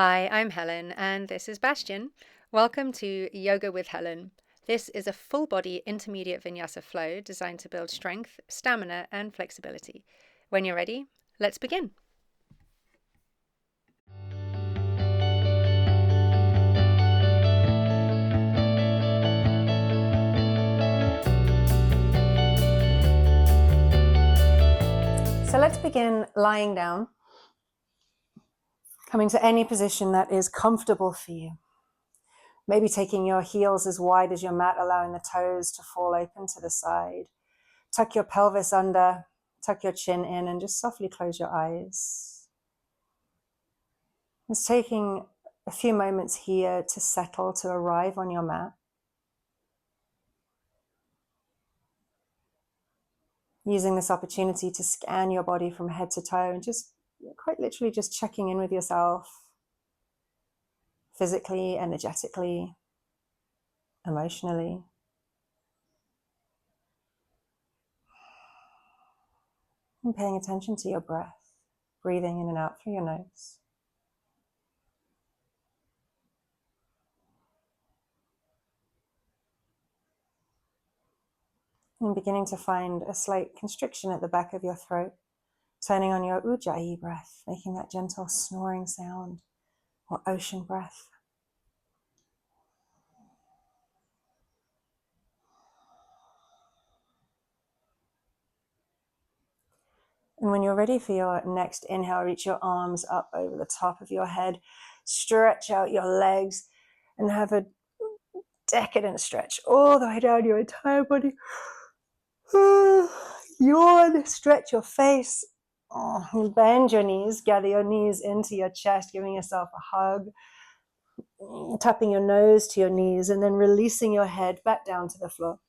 Hi, I'm Helen, and this is Bastian. Welcome to Yoga with Helen. This is a full body intermediate vinyasa flow designed to build strength, stamina, and flexibility. When you're ready, let's begin. So let's begin lying down, coming to any position that is comfortable for you. Maybe taking your heels as wide as your mat, allowing the toes to fall open to the side. Tuck your pelvis under, tuck your chin in, and just softly close your eyes. Just taking a few moments here to settle, to arrive on your mat. Using this opportunity to scan your body from head to toe and just quite literally just checking in with yourself physically, energetically, emotionally. And paying attention to your breath, breathing in and out through your nose. And beginning to find a slight constriction at the back of your throat, turning on your ujjayi breath, making that gentle snoring sound or ocean breath. And when you're ready for your next inhale, reach your arms up over the top of your head, stretch out your legs, and have a decadent stretch all the way down your entire body. Yawn, stretch your face, bend your knees, gather your knees into your chest, giving yourself a hug, tapping your nose to your knees, and then releasing your head back down to the floor.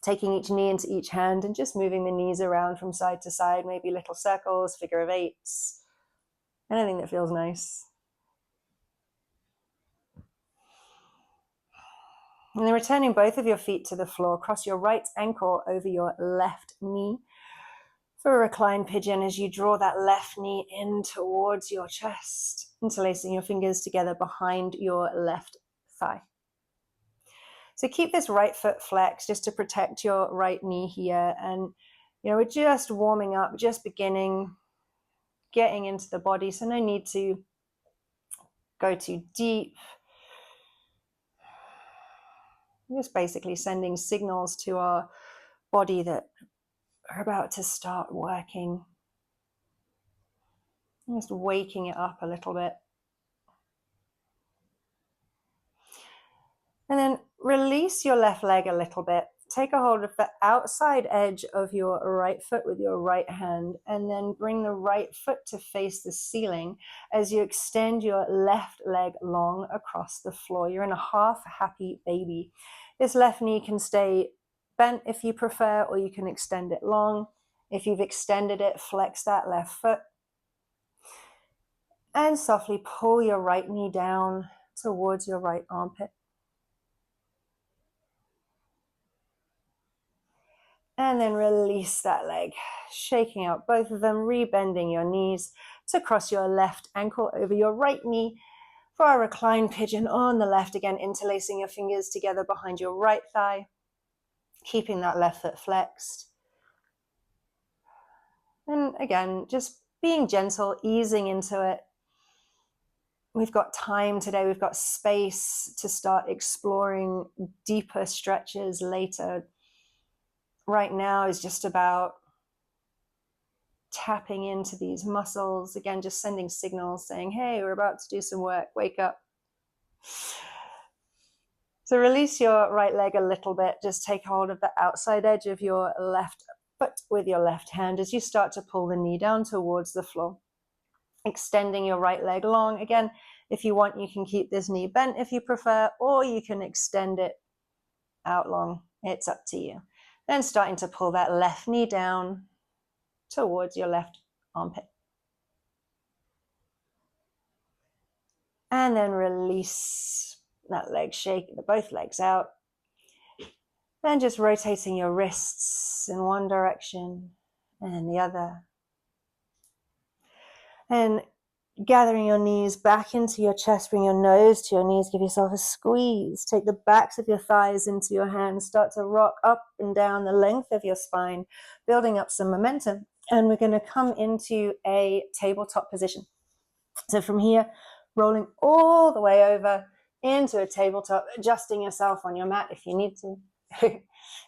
Taking each knee into each hand and just moving the knees around from side to side, maybe little circles, figure of eights, anything that feels nice. And then returning both of your feet to the floor, cross your right ankle over your left knee for a reclined pigeon as you draw that left knee in towards your chest, interlacing your fingers together behind your left thigh. So keep this right foot flexed just to protect your right knee here. And, we're just warming up, just beginning, getting into the body. So no need to go too deep. Just basically sending signals to our body that are about to start working. Just waking it up a little bit. And then release your left leg a little bit. Take a hold of the outside edge of your right foot with your right hand, and then bring the right foot to face the ceiling as you extend your left leg long across the floor. You're in a half happy baby. This left knee can stay bent if you prefer, or you can extend it long. If you've extended it, flex that left foot. And softly pull your right knee down towards your right armpit. And then release that leg, shaking out both of them, rebending your knees to cross your left ankle over your right knee for a reclined pigeon on the left. Again, interlacing your fingers together behind your right thigh, keeping that left foot flexed. And again, just being gentle, easing into it. We've got time today, we've got space to start exploring deeper stretches later. Right now is just about tapping into these muscles. Again, just sending signals saying, hey, we're about to do some work, wake up. So release your right leg a little bit. Just take hold of the outside edge of your left foot with your left hand as you start to pull the knee down towards the floor. Extending your right leg long. Again, if you want, you can keep this knee bent if you prefer, or you can extend it out long. It's up to you. Then starting to pull that left knee down towards your left armpit. And then release that leg, shake both legs out. Then just rotating your wrists in one direction and the other. And Gathering your knees back into your chest, bring your nose to your knees, give yourself a squeeze. Take the backs of your thighs into your hands, start to rock up and down the length of your spine, building up some momentum. And we're going to come into a tabletop position. So from here, rolling all the way over into a tabletop, adjusting yourself on your mat if you need to. And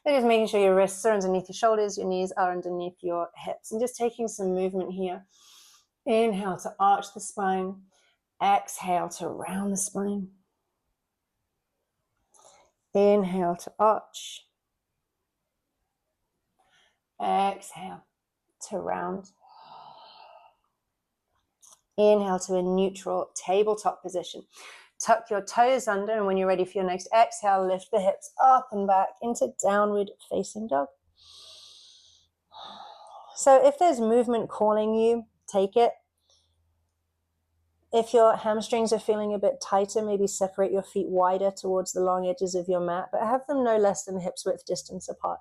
just making sure your wrists are underneath your shoulders, your knees are underneath your hips, and just taking some movement here. Inhale to arch the spine. Exhale to round the spine. Inhale to arch. Exhale to round. Inhale to a neutral tabletop position. Tuck your toes under, and when you're ready for your next exhale, lift the hips up and back into downward facing dog. So if there's movement calling you, take it. If your hamstrings are feeling a bit tighter, maybe separate your feet wider towards the long edges of your mat, but have them no less than hips width distance apart.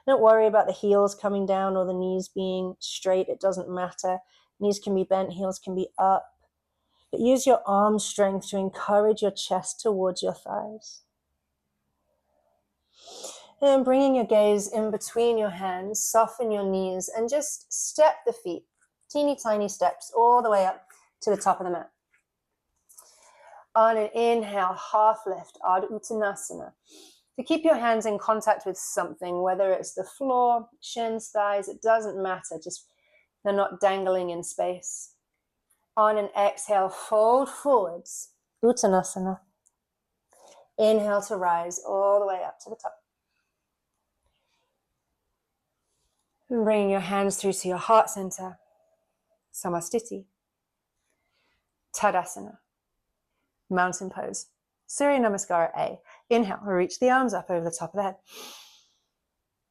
Don't worry about the heels coming down or the knees being straight. It doesn't matter. Knees can be bent, heels can be up. But use your arm strength to encourage your chest towards your thighs. And bringing your gaze in between your hands, soften your knees and just step the feet, teeny tiny steps all the way up to the top of the mat. On an inhale, half lift, Ardha Uttanasana. To keep your hands in contact with something, whether it's the floor, shins, thighs, it doesn't matter, just they're not dangling in space. On an exhale, fold forwards, Uttanasana. Inhale to rise all the way up to the top. And bringing your hands through to your heart center, Samastiti. Tadasana, mountain pose. Surya Namaskara A. Inhale, reach the arms up over the top of the head.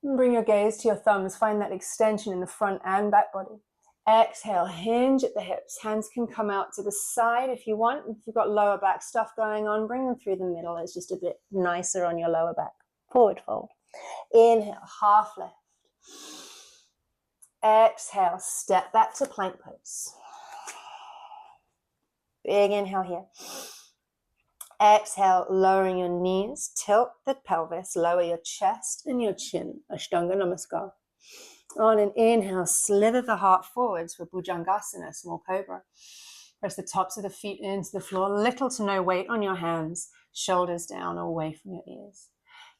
And bring your gaze to your thumbs, find that extension in the front and back body. Exhale, hinge at the hips. Hands can come out to the side if you want. If you've got lower back stuff going on, bring them through the middle. It's just a bit nicer on your lower back. Forward fold. Inhale, half lift. Exhale, step back to plank pose. Big inhale here. Exhale, lowering your knees, tilt the pelvis, lower your chest and your chin. Ashtanga Namaskar. On an inhale, slither the heart forwards for Bhujangasana, small cobra. Press the tops of the feet into the floor, little to no weight on your hands, shoulders down away from your ears.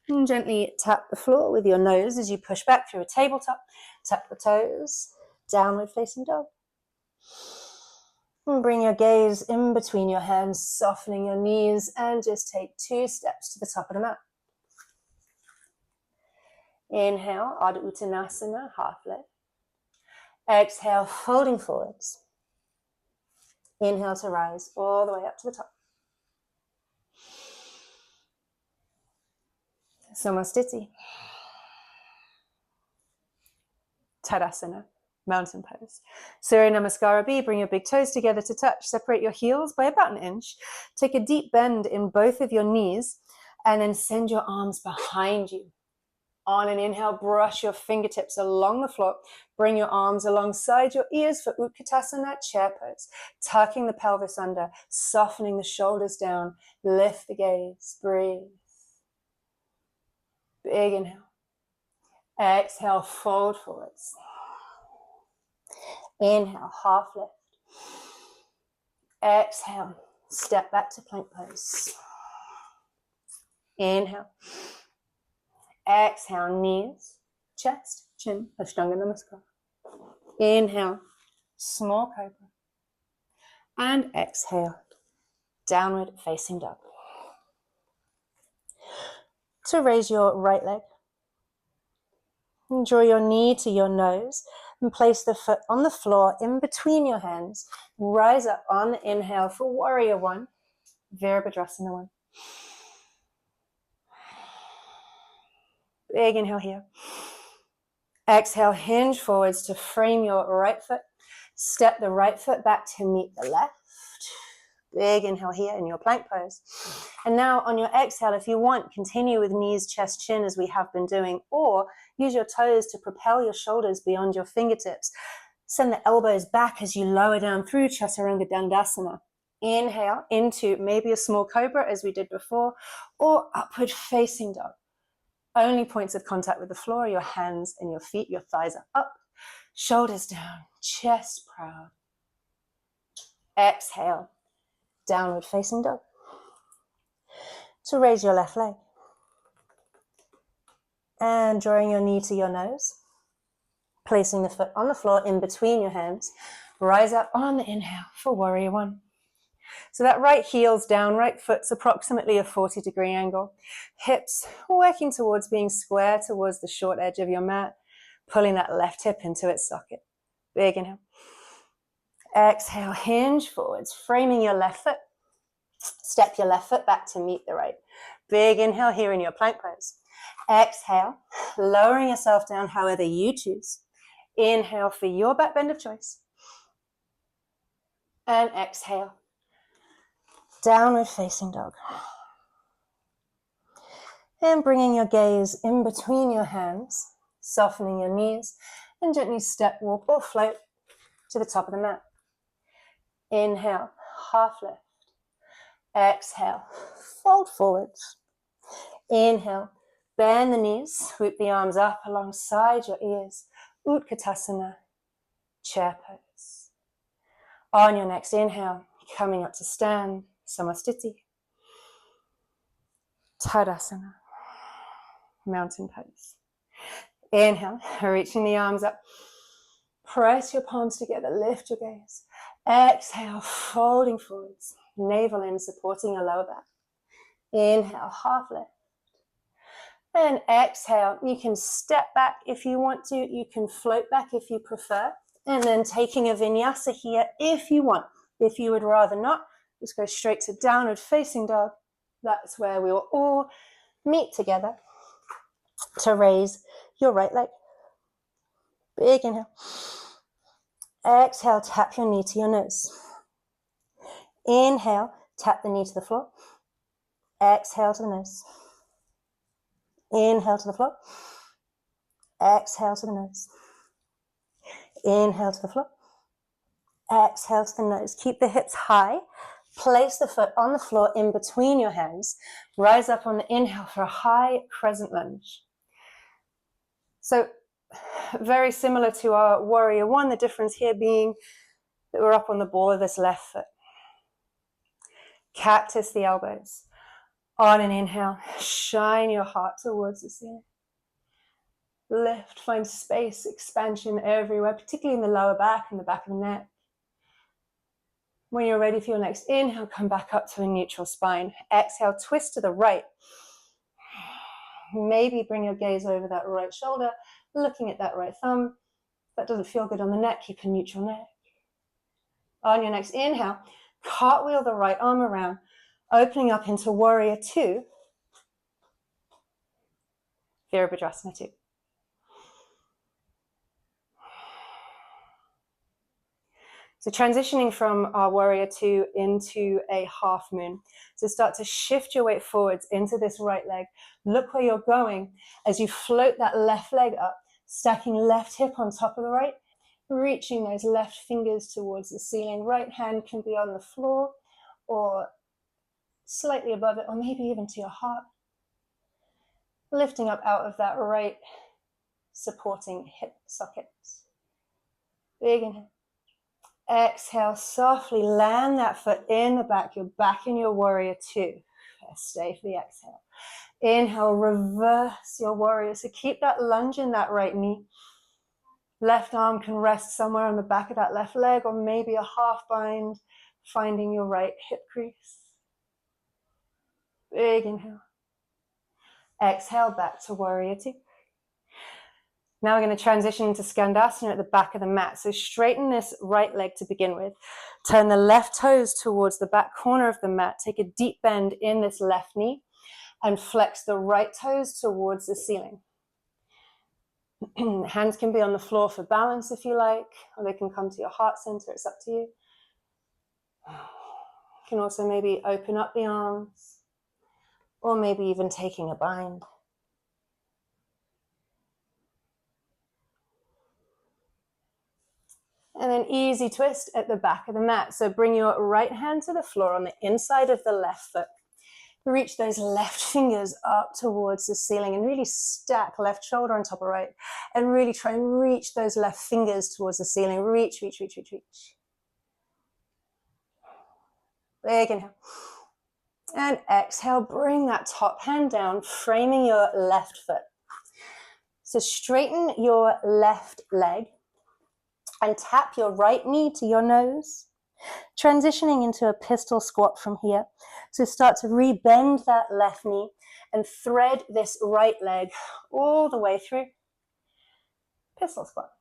And gently tap the floor with your nose as you push back through a tabletop. Tap the toes, downward facing dog. And bring your gaze in between your hands, softening your knees, and just take 2 steps to the top of the mat. Inhale, Ardha Uttanasana, half lift. Exhale, folding forwards. Inhale to rise all the way up to the top. Samastiti. Tadasana, mountain pose. Surya Namaskara B, bring your big toes together to touch. Separate your heels by about an inch. Take a deep bend in both of your knees and then send your arms behind you. On an inhale, brush your fingertips along the floor. Bring your arms alongside your ears for Utkatasana, chair pose. Tucking the pelvis under, softening the shoulders down. Lift the gaze, breathe. Big inhale. Exhale, fold forwards. Inhale, half lift. Exhale, step back to plank pose. Inhale. Exhale, knees, chest, chin, Ashtanga Namaskar. Inhale, small cobra. And exhale, downward facing dog. To raise your right leg, and draw your knee to your nose and place the foot on the floor in between your hands. Rise up on the inhale for warrior 1, Virabhadrasana 1. Big inhale here. Exhale, hinge forwards to frame your right foot. Step the right foot back to meet the left. Big inhale here in your plank pose. And now on your exhale, if you want, continue with knees, chest, chin as we have been doing, or use your toes to propel your shoulders beyond your fingertips. Send the elbows back as you lower down through Chaturanga Dandasana. Inhale into maybe a small cobra as we did before, or upward facing dog. Only points of contact with the floor, your hands and your feet, your thighs are up, shoulders down, chest proud. Exhale, downward facing dog. To raise your left leg. And drawing your knee to your nose, placing the foot on the floor in between your hands. Rise up on the inhale for warrior one. So that right heel's down, right foot's approximately a 40-degree angle. Hips working towards being square towards the short edge of your mat, pulling that left hip into its socket. Big inhale. Exhale, hinge forwards, framing your left foot. Step your left foot back to meet the right. Big inhale here in your plank pose. Exhale, lowering yourself down however you choose. Inhale for your back bend of choice. And exhale, downward facing dog. And bringing your gaze in between your hands, softening your knees, and gently step, walk, or float to the top of the mat. Inhale, half lift. Exhale, fold forwards. Inhale, bend the knees, swoop the arms up alongside your ears. Utkatasana, chair pose. On your next inhale, coming up to stand, Samastiti. Tadasana, mountain pose. Inhale, reaching the arms up. Press your palms together, lift your gaze. Exhale, folding forwards, navel in, supporting your lower back. Inhale, half lift. And exhale, you can step back if you want to, you can float back if you prefer, and then taking a vinyasa here if you want. If you would rather not, just go straight to downward facing dog. That's where we will all meet together to raise your right leg. Big inhale. Exhale, tap your knee to your nose. Inhale, tap the knee to the floor. Exhale to the nose. Inhale to the floor. Exhale to the nose. Inhale to the floor. Exhale to the nose. Keep the hips high. Place the foot on the floor in between your hands. Rise up on the inhale for a high crescent lunge. So very similar to our warrior one, the difference here being that we're up on the ball of this left foot. Cactus the elbows. On an inhale, shine your heart towards the ceiling. Lift, find space, expansion everywhere, particularly in the lower back and the back of the neck. When you're ready for your next inhale, come back up to a neutral spine. Exhale, twist to the right. Maybe bring your gaze over that right shoulder, looking at that right thumb. If that doesn't feel good on the neck, keep a neutral neck. On your next inhale, cartwheel the right arm around, opening up into warrior two, Virabhadrasana 2. So transitioning from our warrior two into a half moon. So start to shift your weight forwards into this right leg. Look where you're going as you float that left leg up, stacking left hip on top of the right, reaching those left fingers towards the ceiling. Right hand can be on the floor or slightly above it, or maybe even to your heart. Lifting up out of that right supporting hip socket. Big inhale. Exhale, softly land that foot in the back. You're back in your warrior two. Stay for the exhale. Inhale, reverse your warrior. So keep that lunge in that right knee. Left arm can rest somewhere on the back of that left leg, or maybe a half bind, finding your right hip crease. Big inhale. Exhale, back to warrior two. Now we're going to transition into Skandasana at the back of the mat. So straighten this right leg to begin with. Turn the left toes towards the back corner of the mat. Take a deep bend in this left knee and flex the right toes towards the ceiling. Hands can be on the floor for balance if you like, or they can come to your heart center. It's up to you. You can also maybe open up the arms, or maybe even taking a bind. And then easy twist at the back of the mat. So bring your right hand to the floor on the inside of the left foot. Reach those left fingers up towards the ceiling and really stack left shoulder on top of right. And really try and reach those left fingers towards the ceiling. Reach, reach, reach, reach, reach. Big inhale. And exhale, bring that top hand down, framing your left foot. So straighten your left leg and tap your right knee to your nose, transitioning into a pistol squat from here. So start to re-bend that left knee and thread this right leg all the way through. Pistol squat.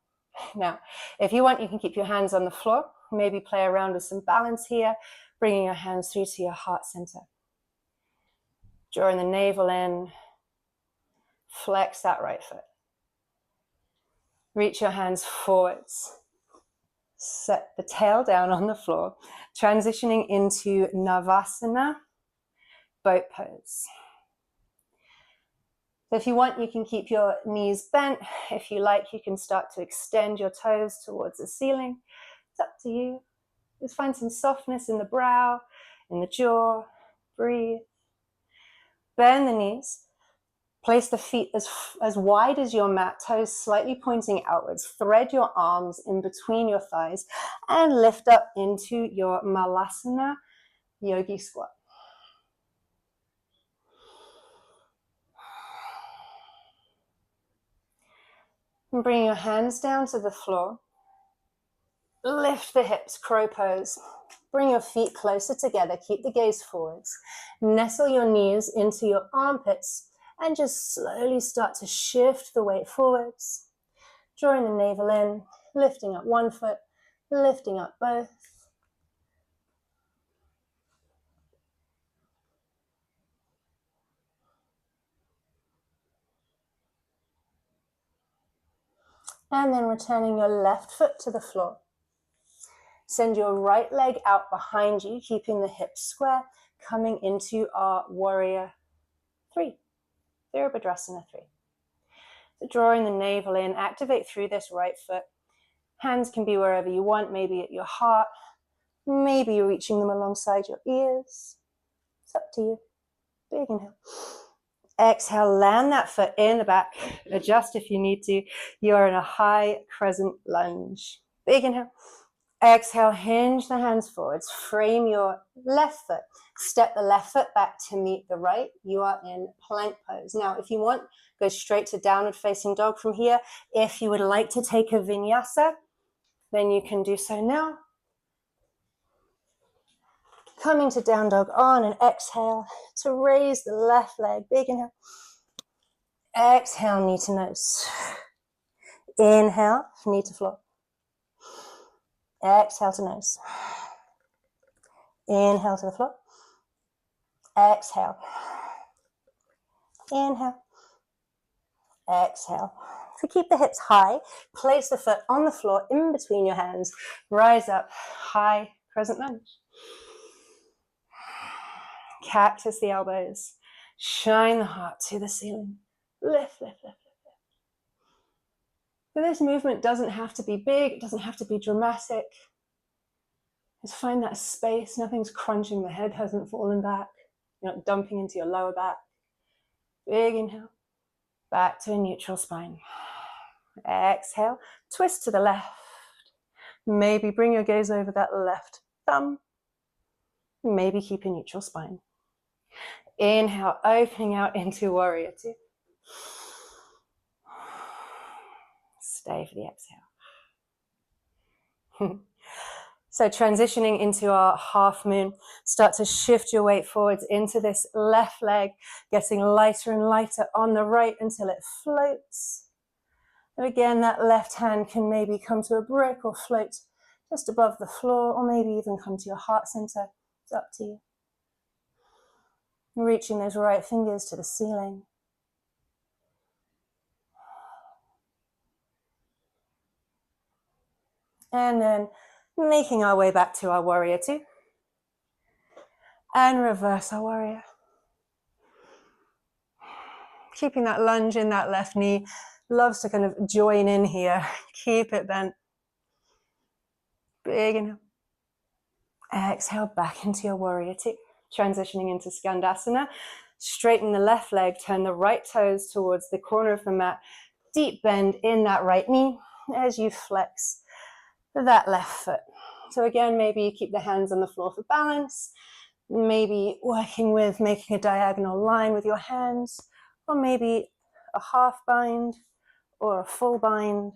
Now, if you want, you can keep your hands on the floor, maybe play around with some balance here, bringing your hands through to your heart center. Drawing the navel in, flex that right foot. Reach your hands forwards. Set the tail down on the floor, transitioning into Navasana, boat pose. So if you want, you can keep your knees bent. If you like, you can start to extend your toes towards the ceiling. It's up to you. Just find some softness in the brow, in the jaw. Breathe. Bend the knees. Place the feet as wide as your mat, toes slightly pointing outwards. Thread your arms in between your thighs and lift up into your Malasana yogi squat. And bring your hands down to the floor. Lift the hips, crow pose. Bring your feet closer together. Keep the gaze forwards. Nestle your knees into your armpits and just slowly start to shift the weight forwards. Drawing the navel in, lifting up one foot, lifting up both. And then returning your left foot to the floor. Send your right leg out behind you, keeping the hips square, coming into our warrior 3, Virabhadrasana 3. So drawing the navel in, activate through this right foot. Hands can be wherever you want, maybe at your heart, maybe you're reaching them alongside your ears. It's up to you. Big inhale. Exhale, land that foot in the back. Adjust if you need to. You're in a high crescent lunge. Big inhale. Exhale, hinge the hands forwards. Frame your left foot. Step the left foot back to meet the right. You are in plank pose. Now, if you want, go straight to downward facing dog from here. If you would like to take a vinyasa, then you can do so now. Coming to down dog on an exhale to raise the left leg. Big inhale. Exhale, knee to nose. Inhale, knee to floor. Exhale to nose. Inhale to the floor. Exhale. Inhale. Exhale. So keep the hips high. Place the foot on the floor in between your hands. Rise up, high crescent lunge. Cactus the elbows. Shine the heart to the ceiling. Lift, lift, lift, lift, lift. So this movement doesn't have to be big. It doesn't have to be dramatic. Just find that space. Nothing's crunching. The head hasn't fallen back. You're not dumping into your lower back. Big inhale. Back to a neutral spine. Exhale. Twist to the left. Maybe bring your gaze over that left thumb. Maybe keep a neutral spine. Inhale, opening out into warrior 2. Stay for the exhale. So transitioning into our half moon, start to shift your weight forwards into this left leg, getting lighter and lighter on the right until it floats. And again, that left hand can maybe come to a brick or float just above the floor, or maybe even come to your heart center. It's up to you. Reaching those right fingers to the ceiling. And then making our way back to our warrior 2. And reverse our warrior. Keeping that lunge in that left knee. Loves to kind of join in here. Keep it bent. Big inhale. Exhale back into your warrior two. Transitioning into Skandasana. Straighten the left leg, turn the right toes towards the corner of the mat. Deep bend in that right knee as you flex that left foot. So again, maybe you keep the hands on the floor for balance. Maybe working with making a diagonal line with your hands, or maybe a half bind or a full bind.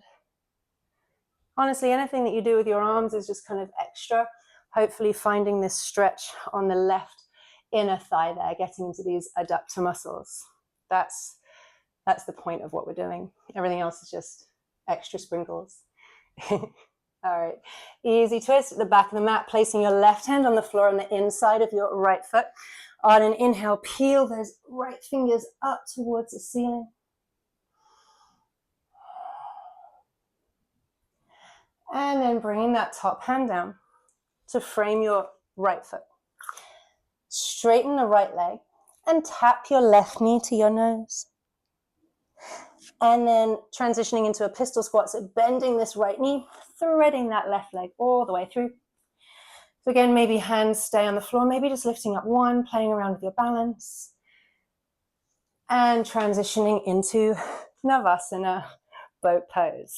Honestly, anything that you do with your arms is just kind of extra. Hopefully finding this stretch on the left inner thigh there, getting into these adductor muscles. That's the point of what we're doing. Everything else is just extra sprinkles. All right, easy twist at the back of the mat, placing your left hand on the floor on the inside of your right foot. On an inhale, peel those right fingers up towards the ceiling. And then bringing that top hand down to frame your right foot. Straighten the right leg and tap your left knee to your nose. And then transitioning into a pistol squat, so bending this right knee, threading that left leg all the way through. So again, maybe hands stay on the floor, maybe just lifting up one, playing around with your balance. And transitioning into Navasana, boat pose.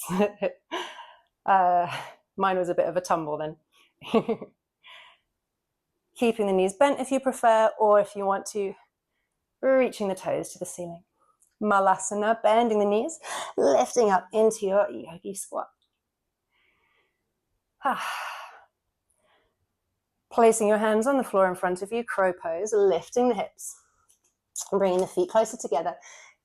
Mine was a bit of a tumble then. Keeping the knees bent if you prefer, or if you want to, reaching the toes to the ceiling. Malasana, bending the knees, lifting up into your yogi squat. Placing your hands on the floor in front of you, crow pose, lifting the hips, bringing the feet closer together,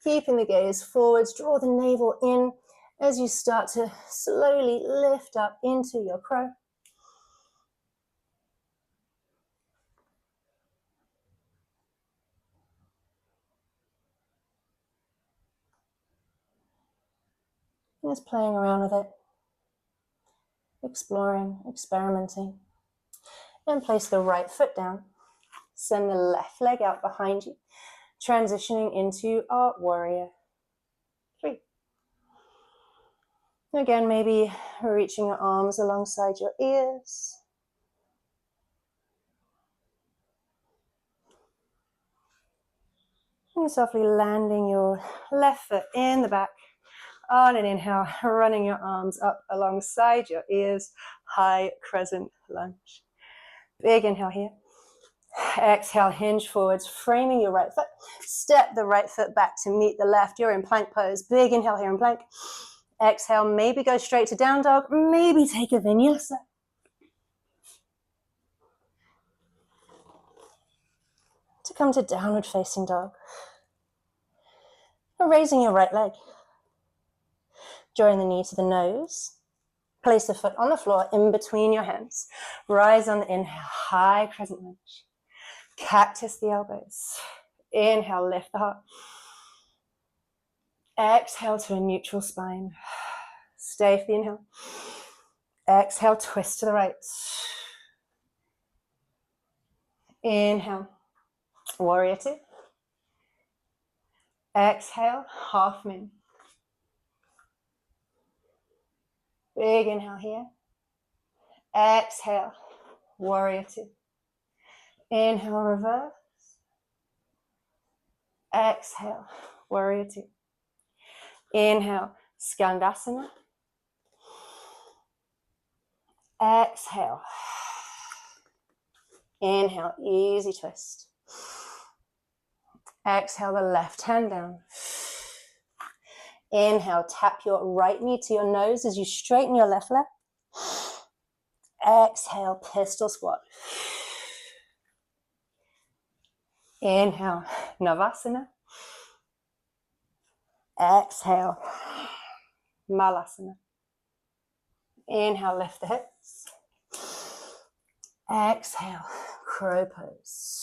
keeping the gaze forwards, draw the navel in as you start to slowly lift up into your crow. Just playing around with it, exploring, experimenting. And place the right foot down. Send the left leg out behind you, transitioning into our warrior three. Again, maybe reaching your arms alongside your ears. And softly landing your left foot in the back. On an inhale, running your arms up alongside your ears, high crescent lunge. Big inhale here. Exhale, hinge forwards, framing your right foot. Step the right foot back to meet the left. You're in plank pose. Big inhale here in plank. Exhale, maybe go straight to down dog, maybe take a vinyasa. To come to downward facing dog. Raising your right leg. Drawing the knee to the nose. Place the foot on the floor in between your hands. Rise on the inhale, high crescent lunge. Cactus the elbows. Inhale, lift the heart. Exhale to a neutral spine. Stay for the inhale. Exhale, twist to the right. Inhale, warrior two. Exhale, half moon. Big inhale here. Exhale, warrior two. Inhale, reverse. Exhale, warrior two. Inhale, Skandasana. Exhale. Inhale, easy twist. Exhale, the left hand down. Inhale, tap your right knee to your nose as you straighten your left leg. Exhale, pistol squat. Inhale, Navasana. Exhale, Malasana. Inhale, lift the hips. Exhale, crow pose.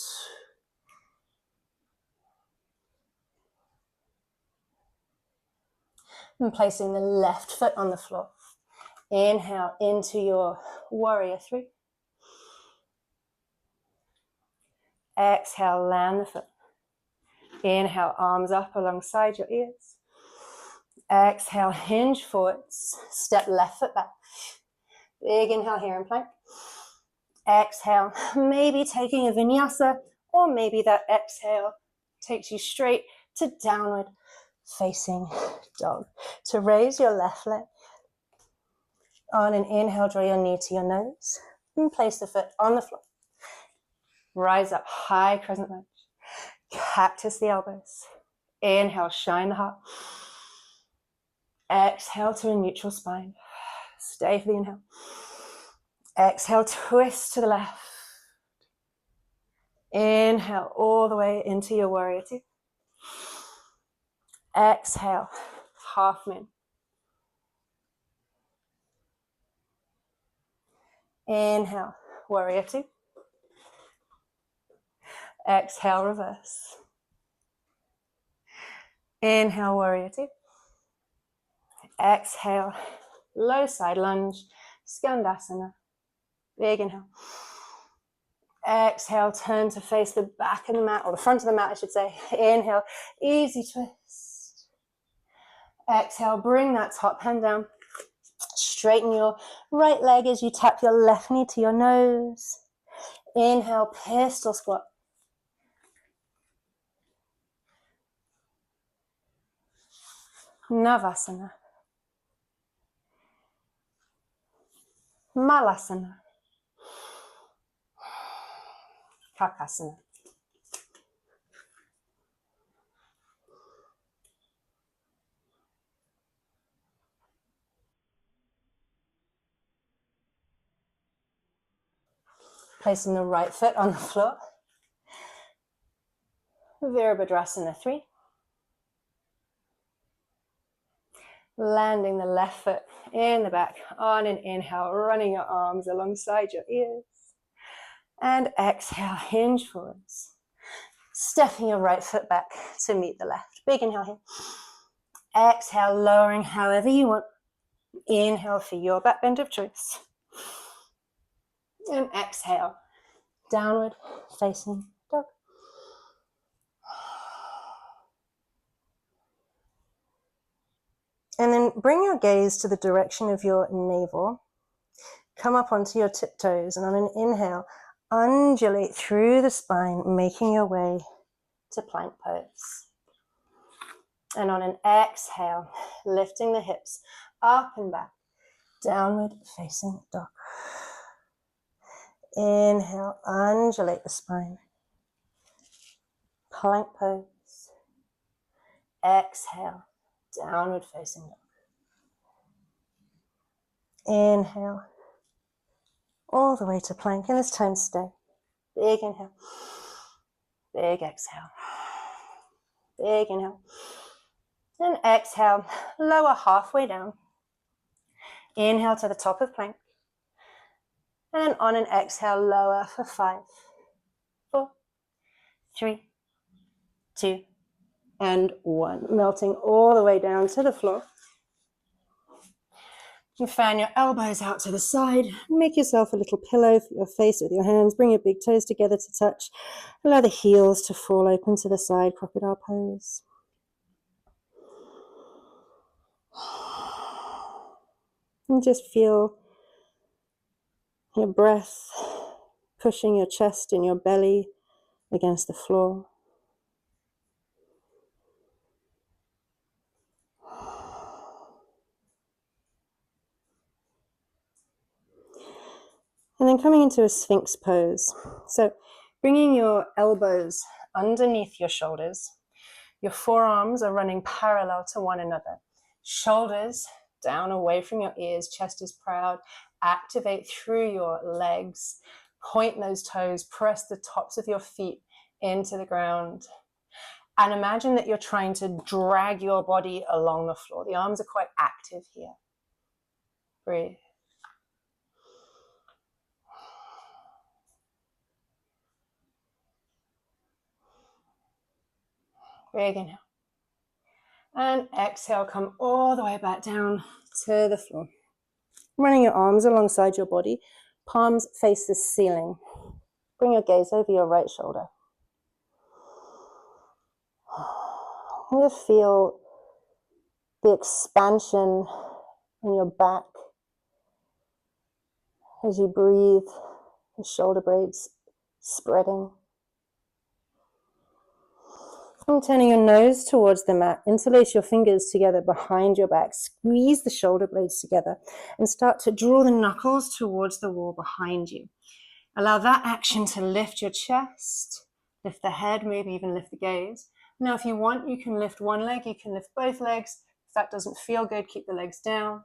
And placing the left foot on the floor. Inhale into your warrior three. Exhale, land the foot. Inhale, arms up alongside your ears. Exhale, hinge forwards. Step left foot back. Big inhale here in plank. Exhale, maybe taking a vinyasa, or maybe that exhale takes you straight to downward facing dog. To raise your left leg. On an inhale, draw your knee to your nose and place the foot on the floor. Rise up, high crescent lunge. Cactus the elbows. Inhale, shine the heart. Exhale to a neutral spine. Stay for the inhale. Exhale, twist to the left. Inhale all the way into your warrior two. Exhale, half moon. Inhale, warrior two. Exhale, reverse. Inhale, warrior two. Exhale, low side lunge, skandasana. Big inhale. Exhale, turn to face the back of the mat, or the front of the mat, I should say. Inhale, easy twist. Exhale, bring that top hand down. Straighten your right leg as you tap your left knee to your nose. Inhale, pistol squat. Navasana. Malasana. Bakasana. Placing the right foot on the floor. Virabhadrasana 3. Landing the left foot in the back on an inhale, running your arms alongside your ears. And exhale, hinge forwards. Stepping your right foot back to meet the left. Big inhale here. Exhale, lowering however you want. Inhale for your back bend of choice. And exhale, downward facing dog. And then bring your gaze to the direction of your navel. Come up onto your tiptoes, and on an inhale, undulate through the spine, making your way to plank pose. And on an exhale, lifting the hips up and back, downward facing dog. Inhale, undulate the spine. Plank pose. Exhale, downward facing dog. Inhale, all the way to plank, and this time stay. Big inhale, big exhale, big inhale. And exhale, lower halfway down. Inhale to the top of plank. And then on an exhale, lower for 5, 4, 3, 2, and 1. Melting all the way down to the floor. You fan your elbows out to the side. Make yourself a little pillow for your face with your hands. Bring your big toes together to touch. Allow the heels to fall open to the side, crocodile pose. And just feel your breath pushing your chest and your belly against the floor. And then coming into a Sphinx pose. So bringing your elbows underneath your shoulders. Your forearms are running parallel to one another. Shoulders down away from your ears, chest is proud. Activate through your legs. Point those toes, press the tops of your feet into the ground. And imagine that you're trying to drag your body along the floor. The arms are quite active here. Breathe. Big inhale. And exhale, come all the way back down to the floor. Running your arms alongside your body, palms face the ceiling. Bring your gaze over your right shoulder. You feel the expansion in your back As you breathe, the shoulder blades spreading. And turning your nose towards the mat, interlace your fingers together behind your back, squeeze the shoulder blades together, and start to draw the knuckles towards the wall behind you. Allow that action to lift your chest, lift the head, maybe even lift the gaze. Now, if you want, you can lift one leg, you can lift both legs. If that doesn't feel good, keep the legs down.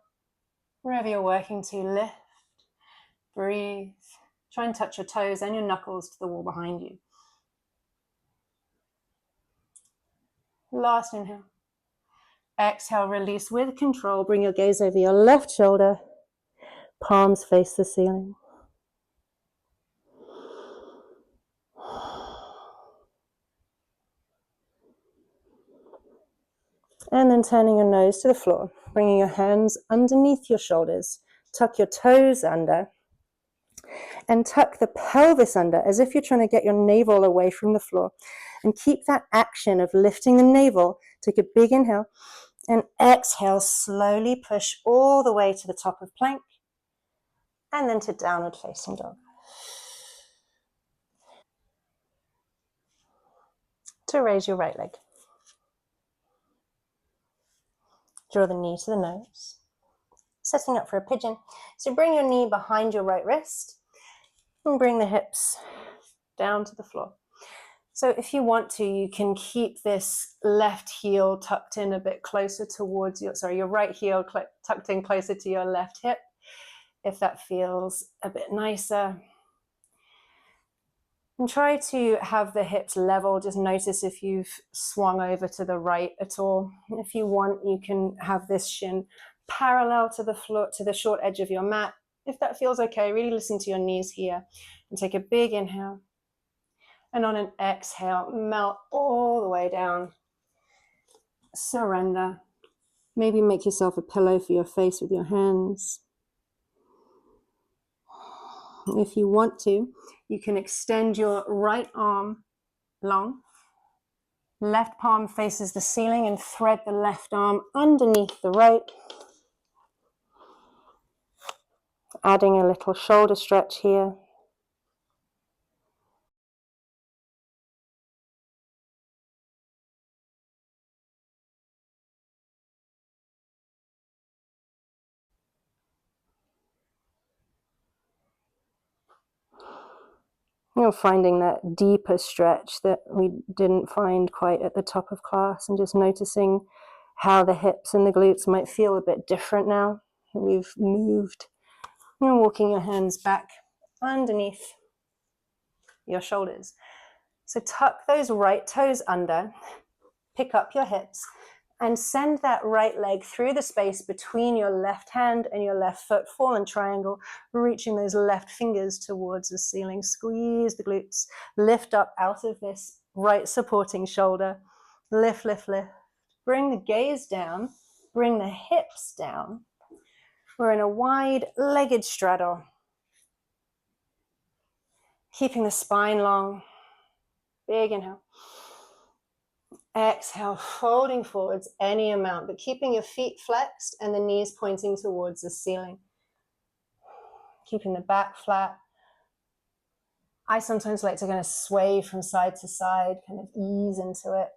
Wherever you're working to, lift, breathe. Try and touch your toes and your knuckles to the wall behind you. Last inhale. Exhale, release with control. Bring your gaze over your left shoulder. Palms face the ceiling. And then turning your nose to the floor, bringing your hands underneath your shoulders. Tuck your toes under and tuck the pelvis under as if you're trying to get your navel away from the floor. And keep that action of lifting the navel. Take a big inhale and exhale. Slowly push all the way to the top of plank and then to downward facing dog. To raise your right leg. Draw the knee to the nose. Setting up for a pigeon. So bring your knee behind your right wrist and bring the hips down to the floor. So if you want to, you can keep this left heel tucked in a bit closer towards your right heel tucked in closer to your left hip, if that feels a bit nicer. And try to have the hips level. Just notice if you've swung over to the right at all. If you want, you can have this shin parallel to the floor, to the short edge of your mat. If that feels okay, really listen to your knees here. And take a big inhale. And on an exhale, melt all the way down. Surrender. Maybe make yourself a pillow for your face with your hands. If you want to, you can extend your right arm long. Left palm faces the ceiling and thread the left arm underneath the right. Adding a little shoulder stretch here. You're finding that deeper stretch that we didn't find quite at the top of class, and just noticing how the hips and the glutes might feel a bit different now. We've moved. You're walking your hands back underneath your shoulders. So tuck those right toes under, pick up your hips, and send that right leg through the space between your left hand and your left foot, fallen triangle, reaching those left fingers towards the ceiling. Squeeze the glutes, lift up out of this right supporting shoulder. Lift, lift, lift. Bring the gaze down, bring the hips down. We're in a wide-legged straddle. Keeping the spine long. Big inhale. Exhale, folding forwards any amount, but keeping your feet flexed and the knees pointing towards the ceiling. Keeping the back flat. I sometimes like to kind of sway from side to side, kind of ease into it.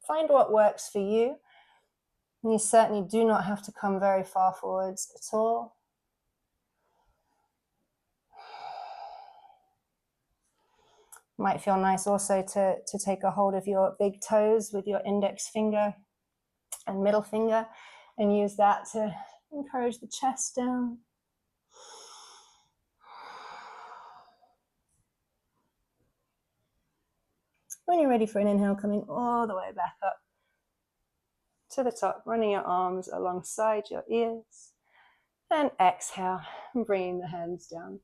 Find what works for you. And you certainly do not have to come very far forwards at all. Might feel nice also to take a hold of your big toes with your index finger and middle finger and use that to encourage the chest down. When you're ready for an inhale, coming all the way back up to the top, running your arms alongside your ears. And exhale, and bringing the hands down.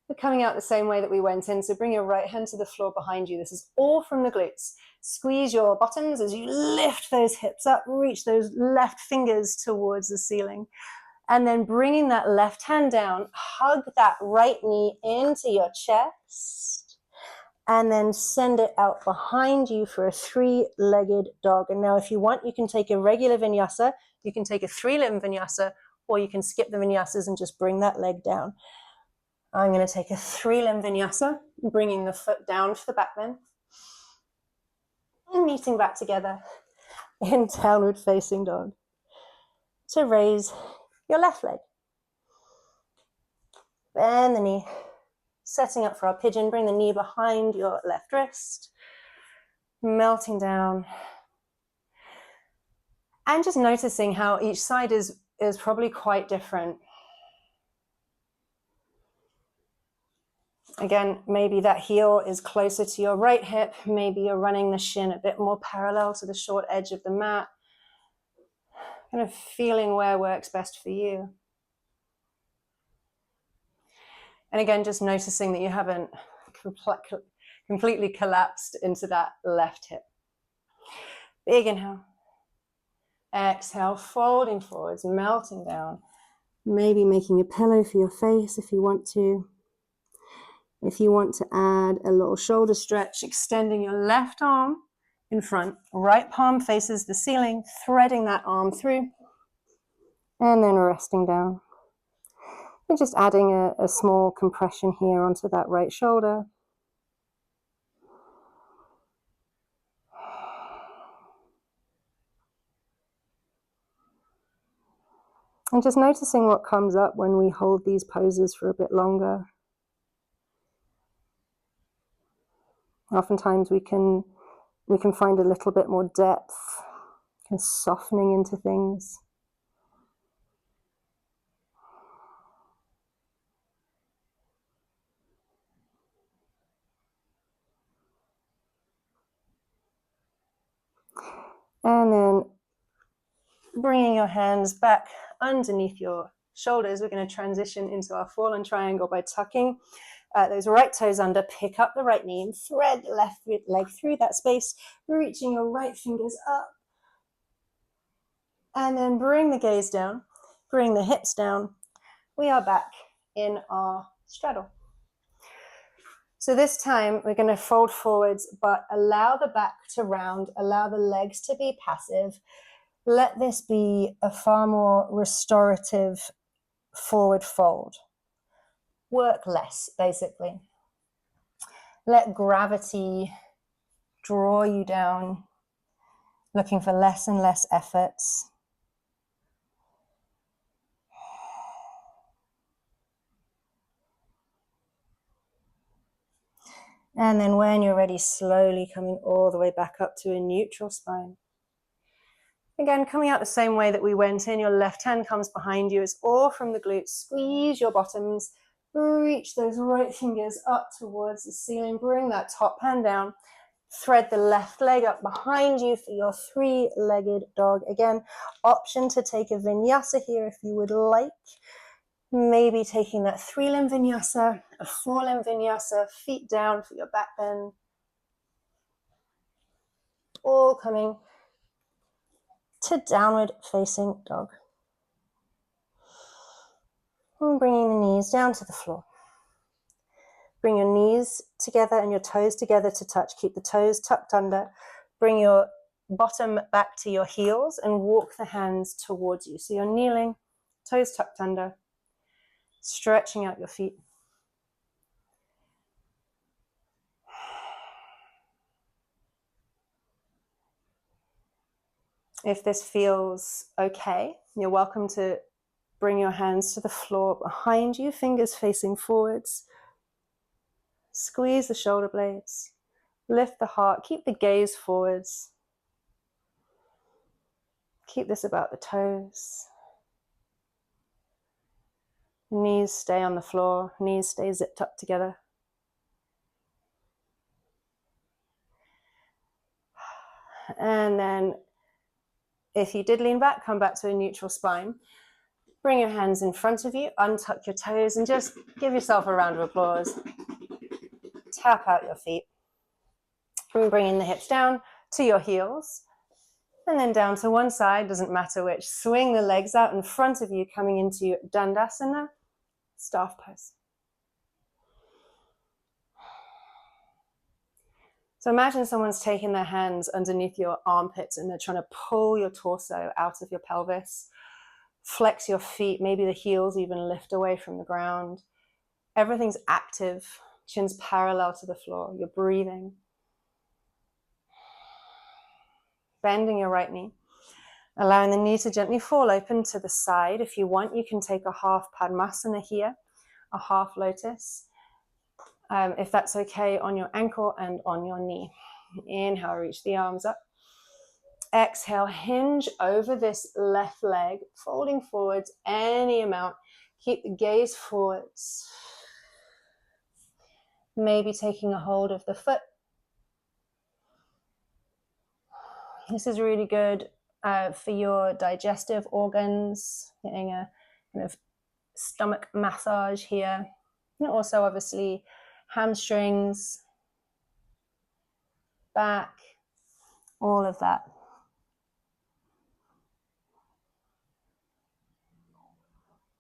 We're coming out the same way that we went in, so bring your right hand to the floor behind you. This is all from the glutes. Squeeze your bottoms as you lift those hips up, reach those left fingers towards the ceiling. And then bringing that left hand down, hug that right knee into your chest, and then send it out behind you for a three-legged dog. And now if you want, you can take a regular vinyasa, you can take a three-limb vinyasa, or you can skip the vinyasas and just bring that leg down. I'm going to take a 3-limb vinyasa, bringing the foot down for the back bend, and meeting back together in downward facing dog to raise your left leg. Bend the knee, setting up for our pigeon. Bring the knee behind your left wrist, melting down, and just noticing how each side is probably quite different. Again, maybe that heel is closer to your right hip. Maybe you're running the shin a bit more parallel to the short edge of the mat. Kind of feeling where works best for you. And again, just noticing that you haven't completely collapsed into that left hip. Big inhale. Exhale, folding forwards, melting down. Maybe making a pillow for your face if you want to. If you want to add a little shoulder stretch, extending your left arm in front, right palm faces the ceiling, threading that arm through, and then resting down. And just adding a small compression here onto that right shoulder. And just noticing what comes up when we hold these poses for a bit longer. Oftentimes we can find a little bit more depth, kind of softening into things. And then bringing your hands back underneath your shoulders, we're going to transition into our fallen triangle by tucking those right toes under, pick up the right knee and thread the left leg through that space, reaching your right fingers up. And then bring the gaze down, bring the hips down. We are back in our straddle. So this time we're going to fold forwards, but allow the back to round, allow the legs to be passive. Let this be a far more restorative forward fold. Work less, basically. Let gravity draw you down, looking for less and less efforts. And then when you're ready, slowly coming all the way back up to a neutral spine. Again, coming out the same way that we went in, your left hand comes behind you. It's all from the glutes. Squeeze your bottoms. Reach those right fingers up towards the ceiling. Bring that top hand down. Thread the left leg up behind you for your 3-legged dog. Again, option to take a vinyasa here if you would like. Maybe taking that 3-limb vinyasa, a 4-limb vinyasa, feet down for your back bend. All coming to downward facing dog. And bringing the knees down to the floor. Bring your knees together and your toes together to touch. Keep the toes tucked under. Bring your bottom back to your heels and walk the hands towards you. So you're kneeling, toes tucked under, stretching out your feet. If this feels okay, you're welcome to bring your hands to the floor behind you, fingers facing forwards. Squeeze the shoulder blades, lift the heart, keep the gaze forwards. Keep this about the toes. Knees stay on the floor, knees stay zipped up together. And then if you did lean back, come back to a neutral spine. Bring your hands in front of you, untuck your toes, and just give yourself a round of applause. Tap out your feet. And bringing the hips down to your heels. And then down to one side, doesn't matter which. Swing the legs out in front of you, coming into Dandasana, staff pose. So imagine someone's taking their hands underneath your armpits and they're trying to pull your torso out of your pelvis. Flex your feet, maybe the heels even lift away from the ground. Everything's active. Chin's parallel to the floor. You're breathing. Bending your right knee. Allowing the knee to gently fall open to the side. If you want, you can take a half Padmasana here, a half lotus. If that's okay, on your ankle and on your knee. Inhale, reach the arms up. Exhale, hinge over this left leg, folding forwards any amount. Keep the gaze forwards. Maybe taking a hold of the foot. This is really good for your digestive organs, getting a kind of stomach massage here. And also, obviously, hamstrings, back, all of that.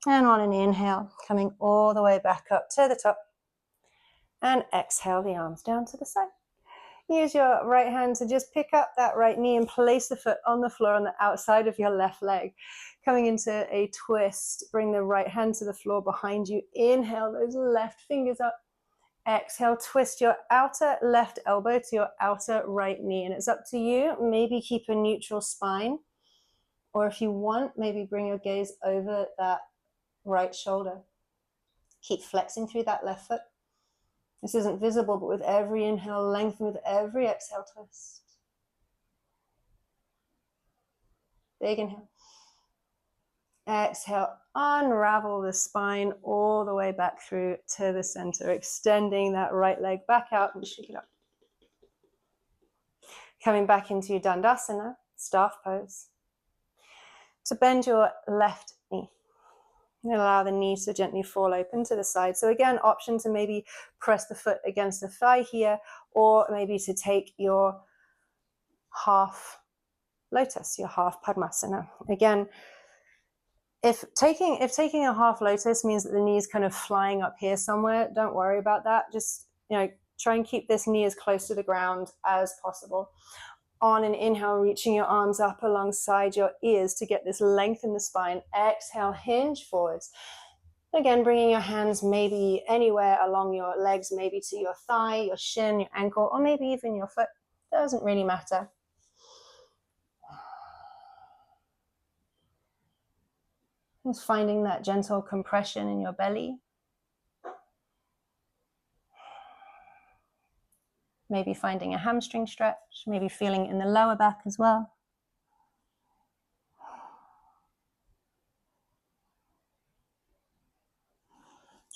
And on an inhale, coming all the way back up to the top. And exhale, the arms down to the side. Use your right hand to just pick up that right knee and place the foot on the floor on the outside of your left leg. Coming into a twist, bring the right hand to the floor behind you. Inhale those left fingers up. Exhale, twist your outer left elbow to your outer right knee. And it's up to you. Maybe keep a neutral spine. Or if you want, maybe bring your gaze over that right shoulder. Keep flexing through that left foot. This isn't visible, but with every inhale, lengthen, with every exhale, twist. Big inhale. Exhale, unravel the spine all the way back through to the center, extending that right leg back out and shake it up. Coming back into Dandasana, staff pose. To bend your left knee. And allow the knee to gently fall open to the side. So again, option to maybe press the foot against the thigh here, or maybe to take your half lotus, your half Padmasana. Again, if taking a half lotus means that the knee is kind of flying up here somewhere, don't worry about that. Just, try and keep this knee as close to the ground as possible. On an inhale, reaching your arms up alongside your ears to get this length in the spine. Exhale, hinge forwards. Again, bringing your hands maybe anywhere along your legs, maybe to your thigh, your shin, your ankle, or maybe even your foot. Doesn't really matter. Just finding that gentle compression in your belly. Maybe finding a hamstring stretch, maybe feeling it in the lower back as well.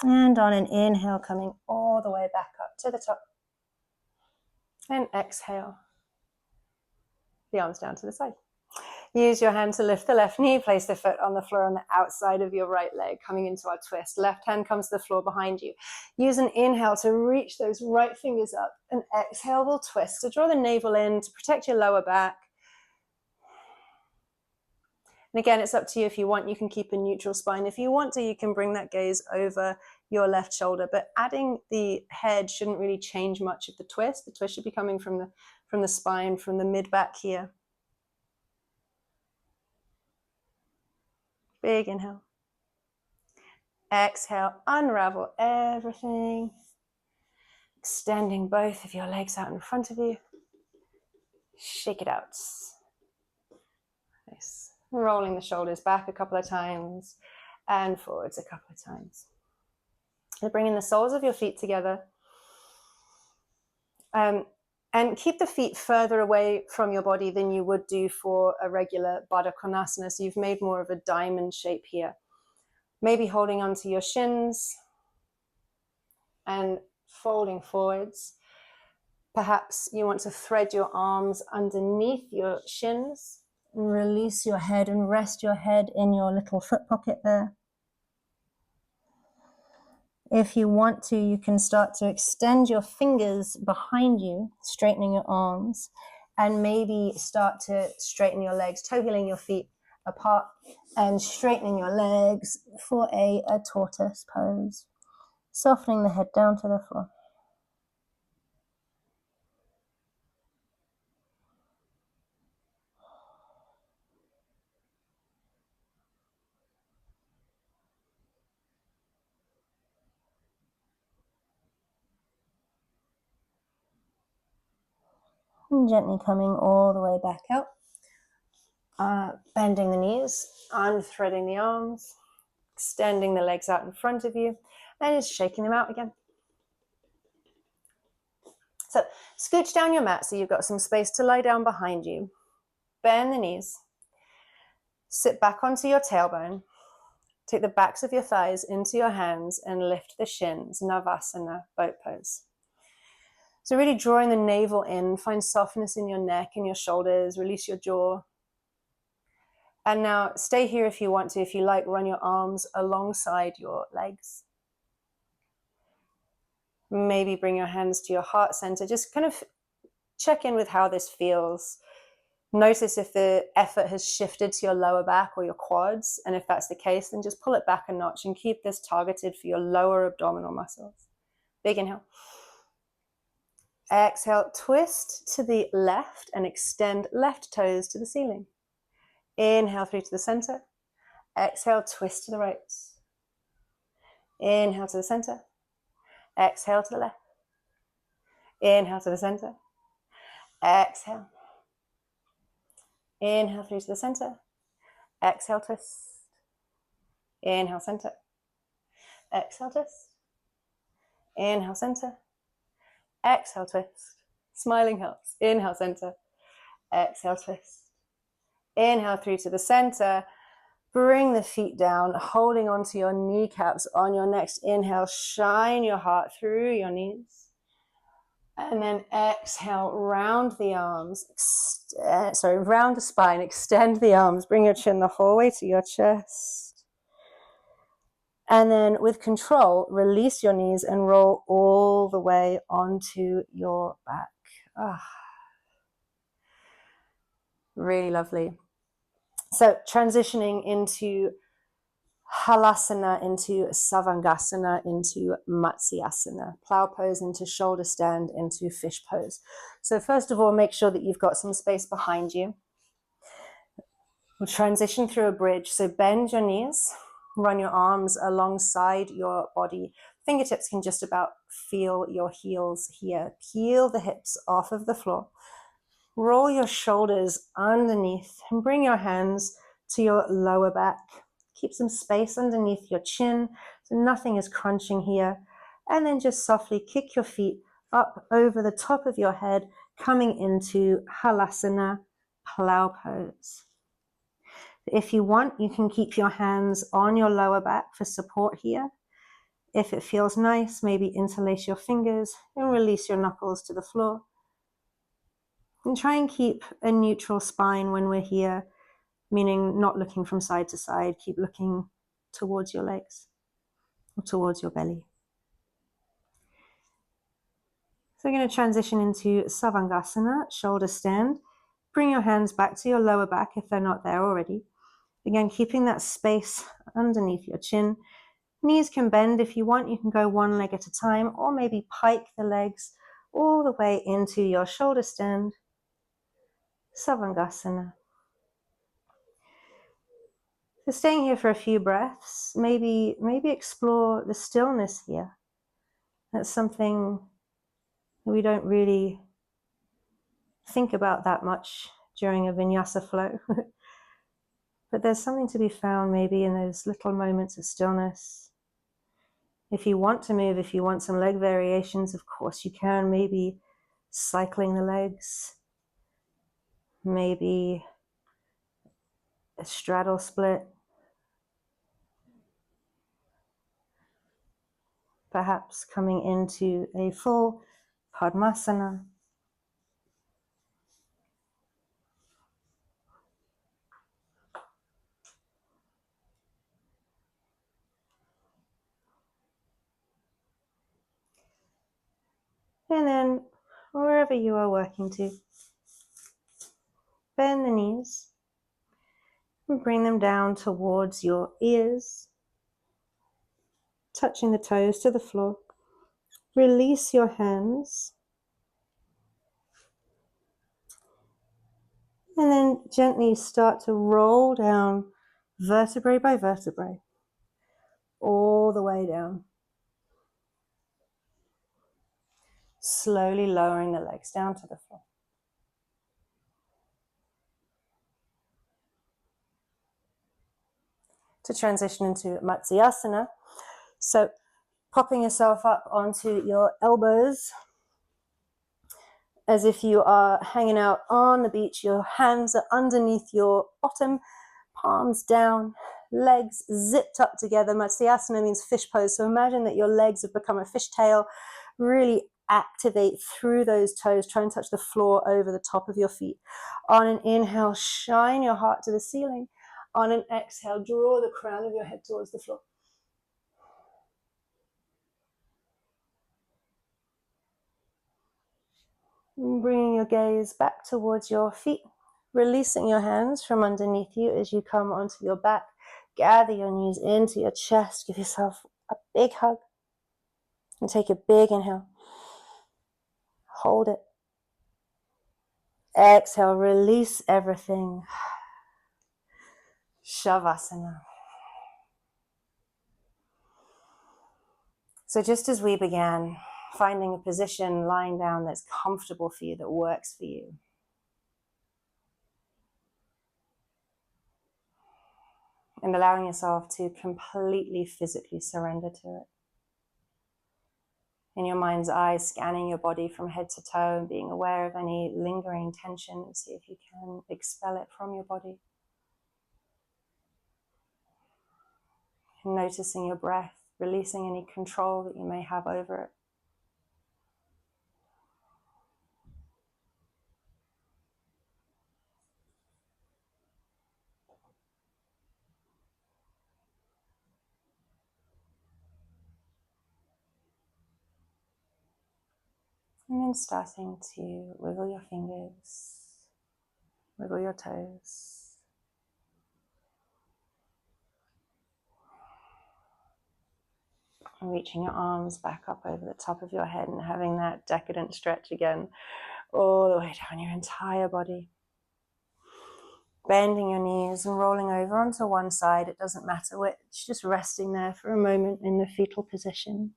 And on an inhale, coming all the way back up to the top. And exhale, the arms down to the side. Use your hand to lift the left knee, place the foot on the floor on the outside of your right leg, coming into our twist. Left hand comes to the floor behind you. Use an inhale to reach those right fingers up, and exhale, we'll twist to draw the navel in to protect your lower back. And again, it's up to you. If you want, you can keep a neutral spine. If you want to, you can bring that gaze over your left shoulder, but adding the head shouldn't really change much of the twist. The twist should be coming from the spine, from the mid back here. Big inhale. Exhale, unravel everything. Extending both of your legs out in front of you. Shake it out. Nice. Rolling the shoulders back a couple of times and forwards a couple of times. So bringing the soles of your feet together. And keep the feet further away from your body than you would do for a regular Baddha Konasana. So you've made more of a diamond shape here. Maybe holding onto your shins and folding forwards. Perhaps you want to thread your arms underneath your shins and release your head and rest your head in your little foot pocket there. If you want to, you can start to extend your fingers behind you, straightening your arms, and maybe start to straighten your legs, toe heeling your feet apart and straightening your legs for a tortoise pose. Softening the head down to the floor. And gently coming all the way back out. Bending the knees, unthreading the arms, extending the legs out in front of you, and just shaking them out again. So scooch down your mat so you've got some space to lie down behind you. Bend the knees. Sit back onto your tailbone. Take the backs of your thighs into your hands and lift the shins, Navasana, boat pose. So really drawing the navel in, find softness in your neck and your shoulders, release your jaw. And now stay here if you want to. If you like, run your arms alongside your legs. Maybe bring your hands to your heart center. Just kind of check in with how this feels. Notice if the effort has shifted to your lower back or your quads. And if that's the case, then just pull it back a notch and keep this targeted for your lower abdominal muscles. Big inhale. Exhale, twist to the left and extend left toes to the ceiling. Inhale through to the center. Exhale, twist to the right. Inhale to the center. Exhale to the left. Inhale to the center. Exhale. Inhale through to the center. Exhale, twist. Inhale, center. Exhale, twist. Inhale, center. Exhale, twist. Smiling helps. Inhale, center. Exhale, twist. Inhale through to the center. Bring the feet down, holding onto your kneecaps. On your next inhale, shine your heart through your knees. And then exhale, round the arms, round the spine, extend the arms, bring your chin the whole way to your chest. And then with control, release your knees and roll all the way onto your back. Really lovely. So transitioning into Halasana, into Savangasana, into Matsyasana, plow pose, into shoulder stand, into fish pose. So first of all, make sure that you've got some space behind you. We'll transition through a bridge. So bend your knees, run your arms alongside your body. Fingertips can just about feel your heels here. Peel the hips off of the floor. Roll your shoulders underneath and bring your hands to your lower back. Keep some space underneath your chin so nothing is crunching here. And then just softly kick your feet up over the top of your head, coming into Halasana, plow pose. If you want, you can keep your hands on your lower back for support here. If it feels nice, maybe interlace your fingers and release your knuckles to the floor. And try and keep a neutral spine when we're here, meaning not looking from side to side. Keep looking towards your legs or towards your belly. So we're going to transition into Savangasana, shoulder stand. Bring your hands back to your lower back if they're not there already. Again, keeping that space underneath your chin. Knees can bend if you want. You can go one leg at a time, or maybe pike the legs all the way into your shoulder stand. Savangasana. So staying here for a few breaths, maybe explore the stillness here. That's something we don't really think about that much during a vinyasa flow. But there's something to be found maybe in those little moments of stillness. If you want to move, if you want some leg variations, of course you can. Maybe cycling the legs, maybe a straddle split, perhaps coming into a full Padmasana. And then wherever you are working to, bend the knees and bring them down towards your ears, touching the toes to the floor. Release your hands. And then gently start to roll down vertebrae by vertebrae, all the way down. Slowly lowering the legs down to the floor. to transition into Matsyasana. So popping yourself up onto your elbows as if you are hanging out on the beach. Your hands are underneath your bottom, palms down, legs zipped up together. Matsyasana means fish pose. So imagine that your legs have become a fishtail. Really activate through those toes. Try and touch the floor over the top of your feet. On an inhale, shine your heart to the ceiling. On an exhale, draw the crown of your head towards the floor. Bringing your gaze back towards your feet, releasing your hands from underneath you as you come onto your back. Gather your knees into your chest. Give yourself a big hug. And take a big inhale. Hold it. Exhale, release everything. Shavasana. So just as we began, finding a position lying down that's comfortable for you, that works for you. And allowing yourself to completely physically surrender to it. In your mind's eye, scanning your body from head to toe and being aware of any lingering tension. See if you can expel it from your body. And noticing your breath, releasing any control that you may have over it. And then starting to wiggle your fingers, wiggle your toes. And reaching your arms back up over the top of your head and having that decadent stretch again, all the way down your entire body. Bending your knees and rolling over onto one side, it doesn't matter which, just resting there for a moment in the fetal position.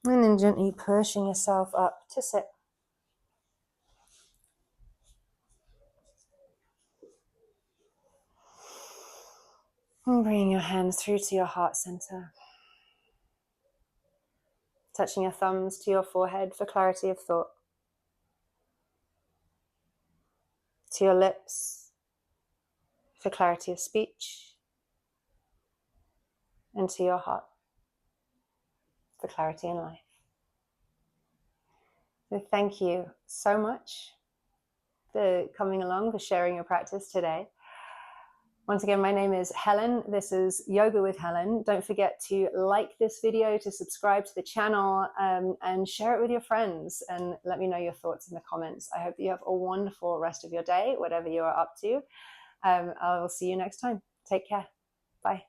And then gently pushing yourself up to sit. And bringing your hands through to your heart center. Touching your thumbs to your forehead for clarity of thought. To your lips for clarity of speech. And to your heart for clarity in life. So thank you so much for coming along, for sharing your practice today. Once again, my name is Helen. This is Yoga with Helen. Don't forget to like this video, to subscribe to the channel, and share it with your friends, and let me know your thoughts in the comments. I hope that you have a wonderful rest of your day, whatever you are up to. I will see you next time. Take care. Bye.